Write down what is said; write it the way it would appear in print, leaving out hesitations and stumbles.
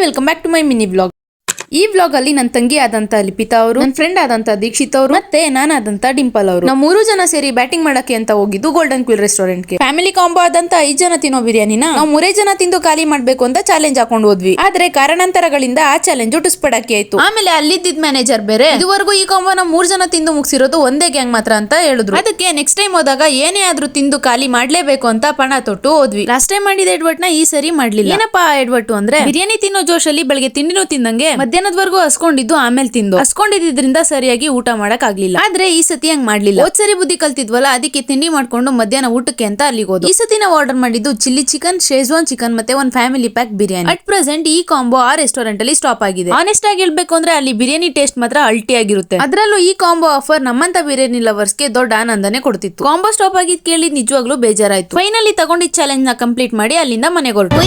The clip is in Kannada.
Welcome back to my mini blog. ಈ ಬ್ಲಾಗ್ ಅಲ್ಲಿ ನನ್ನ ತಂಗಿ ಆದಂತ ಲಿಪಿತಾ ಅವರು, ನನ್ನ ಫ್ರೆಂಡ್ ಆದಂತ ದೀಕ್ಷಿತ್ ಅವರು, ಮತ್ತೆ ನಾನಾದಂತ ಡಿಂಪಲ್ ಅವರು, ನಾವು 3 ಜನ ಸೇರಿ ಬ್ಯಾಟಿಂಗ್ ಮಾಡಕ್ಕೆ ಅಂತ ಹೋಗಿದ್ದು ಗೋಲ್ಡನ್ ಕ್ವಿಲ್ ರೆಸ್ಟೋರೆಂಟ್ ಗೆ. ಫ್ಯಾಮಿಲಿ ಕಾಂಬೋ ಆದಂತ 5 ಜನ ತಿನ್ನೋ ಬಿರಿಯಾನಿನ ನಾವು 3 ಜನ ತಿಂದು ಖಾಲಿ ಮಾಡ್ಬೇಕು ಅಂತ ಚಾಲೆಂಜ್ ಹಾಕೊಂಡು ಹೋದ್ವಿ. ಆದ್ರೆ ಕಾರಣಾಂತರಗಳಿಂದ ಆ ಚಾಲೆಂಜ್ ಟುಸ್ಪಡಾಕಿ ಆಯ್ತು. ಆಮೇಲೆ ಅಲ್ಲಿದ್ದ ಮ್ಯಾನೇಜರ್ ಬೇರೆ ಇದುವರೆಗೂ ಈ ಕಾಂಬೋನ 3 ಜನ ತಿಂದು ಮುಗಿಸಿರೋದು ಒಂದೇ ಗ್ಯಾಂಗ್ ಮಾತ್ರ ಅಂತ ಹೇಳಿದ್ರು. ಅದಕ್ಕೆ ನೆಕ್ಸ್ಟ್ ಟೈಮ್ ಹೋದಾಗ ಏನೇ ಆದ್ರೂ ತಿಂದು ಖಾಲಿ ಮಾಡ್ಲೇಬೇಕು ಅಂತ ಪಣ ತೊಟ್ಟು ಹೋದ್ವಿ. ಲಾಸ್ಟ್ ಟೈಮ್ ಮಾಡಿದ ಎಡ್ವರ್ಟ್ ನ ಈ ಸರಿ ಮಾಡ್ಲಿಲ್ಲ. ಏನಪ್ಪಾ ಎಡ್ವರ್ಟ್ ಅಂದ್ರೆ ಬಿರಿಯಾನಿ ತಿನ್ನೋ ಜೋಶಲ್ಲಿ ಬೆಳಗ್ಗೆ ತಿಂಡಿನೂ ತಿಂದಂಗೆ ಮಧ್ಯಾಹ್ನದವರೆಗೂ ಹಸ್ಕೊಂಡಿದ್ದು ಆಮೇಲೆ ತಿಂದು ಹಸ್ಕೊಂಡಿದ್ರಿಂದ ಸರಿಯಾಗಿ ಊಟ ಮಾಡಕ್ ಆಗ್ಲಿಲ್ಲ. ಆದ್ರೆ ಈ ಸತಿ ಹಂಗ್ ಮಾಡ್ಲಿಲ್ಲ. ಹೋದ್ ಸರಿ ಬುದ್ಧಿ ಕಲ್ತಿದ್ವಲ್ಲ, ಅದಕ್ಕೆ ತಿಂಡಿ ಮಾಡ್ಕೊಂಡು ಮಧ್ಯಾಹ್ನ ಊಟಕ್ಕೆ ಅಂತ ಅಲ್ಲಿಗೆ ಹೋದ್ವಿ. ಈ ಸತಿ ನಾವು ಆರ್ಡರ್ ಮಾಡಿದ್ದು ಚಿಲ್ಲಿ ಚಿಕನ್, ಶೇಜ್ವಾನ್ ಚಿಕನ್ ಮತ್ತೆ ಒಂದು family pack biryani. At present ಈ ಕಾಂಬೋ ಆ ರೆಸ್ಟೋರೆಂಟ್ ಅಲ್ಲಿ ಸ್ಟಾಪ್ ಆಗಿದೆ. ಆನೆಸ್ಟ್ ಆಗಿ ಹೇಳ್ಬೇಕು ಅಂದ್ರೆ ಅಲ್ಲಿ ಬಿರಿಯಾನಿ ಟೇಸ್ಟ್ ಮಾತ್ರ ಅಲ್ಟಿ ಆಗಿರುತ್ತೆ. ಅದ್ರಲ್ಲೂ ಈ ಕಾಂಬೋ ಆಫರ್ ನಮ್ಮಂತ ಬಿರಿಯಾನಿ ಲವರ್ಸ್ ಗೆ ದೊಡ್ಡ ಆನಂದನೆ ಕೊಡ್ತಿತ್ತು. ಕಾಂಬೋ ಸ್ಟಾಪ್ ಆಗಿದ್ ಕೇಳಿ ನಿಜವಾಗ್ಲೂ ಬೇಜಾರಾಯ್ತು. ಫೈನಲಿ ತಗೊಂಡಿದ್ದ ಚಾಲೆಂಜ್ ನ ಕಂಪ್ಲೀಟ್ ಮಾಡಿ ಅಲ್ಲಿಂದ ಮನೆಗೆ ಹೊರಟು.